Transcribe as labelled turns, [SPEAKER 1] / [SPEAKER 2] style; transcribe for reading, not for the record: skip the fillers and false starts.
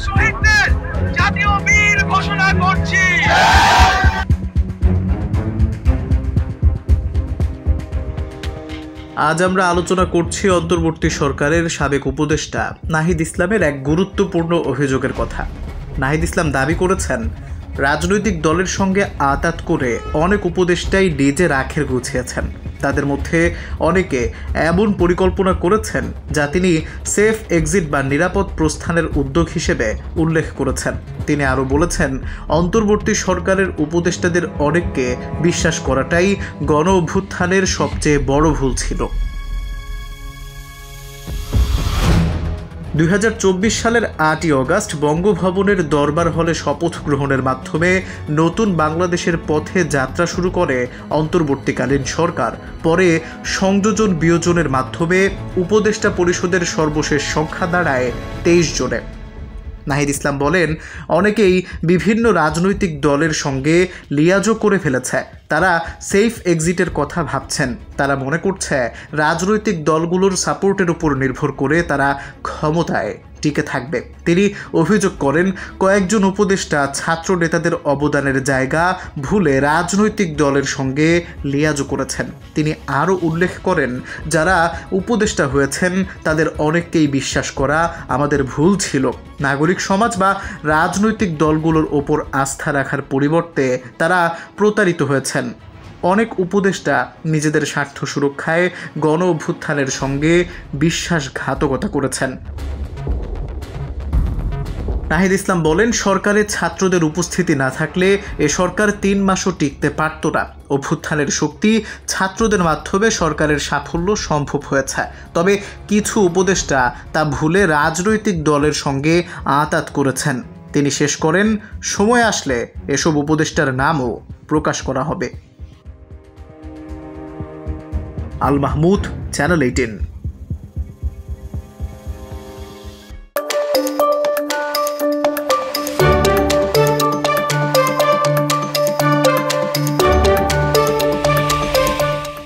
[SPEAKER 1] শহীদদের জাতীয় বীর ঘোষণা করছি।
[SPEAKER 2] আজ আমরা আলোচনা করছি অন্তর্বর্তী সরকারের সাবেক উপদেষ্টা নাহিদ ইসলামের এক গুরুত্বপূর্ণ অভিযোগের কথা। নাহিদ ইসলাম দাবি করেছেন, রাজনৈতিক দলের সঙ্গে আঁতাত করে অনেক উপদেষ্টাই নিজের আখের গুছিয়েছেন। তাদের মধ্যে অনেকে এমন পরিকল্পনা করেছেন যা তিনি সেফ এক্সিট বা নিরাপদ প্রস্থানের উদ্যোগ হিসেবে উল্লেখ করেছেন। তিনি আরও বলেছেন, অন্তর্বর্তী সরকারের উপদেষ্টাদের অনেককে বিশ্বাস করাটাই গণ অভ্যুত্থানের সবচেয়ে বড় ভুল ছিল। 2024 সালের 8ই অগাস্ট বঙ্গভবনের দরবার হলে শপথ গ্রহণের মাধ্যমে নতুন বাংলাদেশের পথে যাত্রা শুরু করে অন্তর্বর্তীকালীন সরকার। পরে সংযোজন বিয়োজনের মাধ্যমে উপদেষ্টা পরিষদের সর্বশেষ সংখ্যা দাঁড়ায় 23 জনে। নাহিদ ইসলাম বলেন, অনেকেই বিভিন্ন রাজনৈতিক দলের সঙ্গে লিয়াজও করে ফেলেছে। তারা সেফ এক্সিটের কথা ভাবছেন। তারা মনে করছে রাজনৈতিক দলগুলোর সাপোর্টের উপর নির্ভর করে তারা ক্ষমতায় টিকে থাকবে। তিনি অভিযোগ করেন, কয়েকজন উপদেষ্টা ছাত্র নেতাদের অবদানের জায়গা ভুলে রাজনৈতিক দলের সঙ্গে লিয়াজও করেছেন। তিনি আরও উল্লেখ করেন, যারা উপদেষ্টা হয়েছেন তাদের অনেককেই বিশ্বাস করা আমাদের ভুল ছিল। নাগরিক সমাজ বা রাজনৈতিক দলগুলোর ওপর আস্থা রাখার পরিবর্তে তারা প্রতারিত হয়েছেন। অনেক উপদেষ্টা নিজেদের স্বার্থ সুরক্ষায় গণ অভ্যুত্থানের সঙ্গে বিশ্বাসঘাতকতা করেছেন। নাহিদ ইসলাম বলেন, সরকারের ছাত্রদের উপস্থিতি না থাকলে এ সরকার 3 মাসও টিকতে পারত না। অভ্যুত্থানের শক্তি ছাত্রদের মাধ্যমে সরকারের সাফল্য সম্ভব হয়েছে। তবে কিছু উপদেষ্টা তা ভুলে রাজনৈতিক দলের সঙ্গে আঁতাত করেছেন। তিনি শেষ করেন, সময় আসলে এসব উপদেষ্টার নামও প্রকাশ করা হবে। আল মাহমুদ, চ্যানেল 18।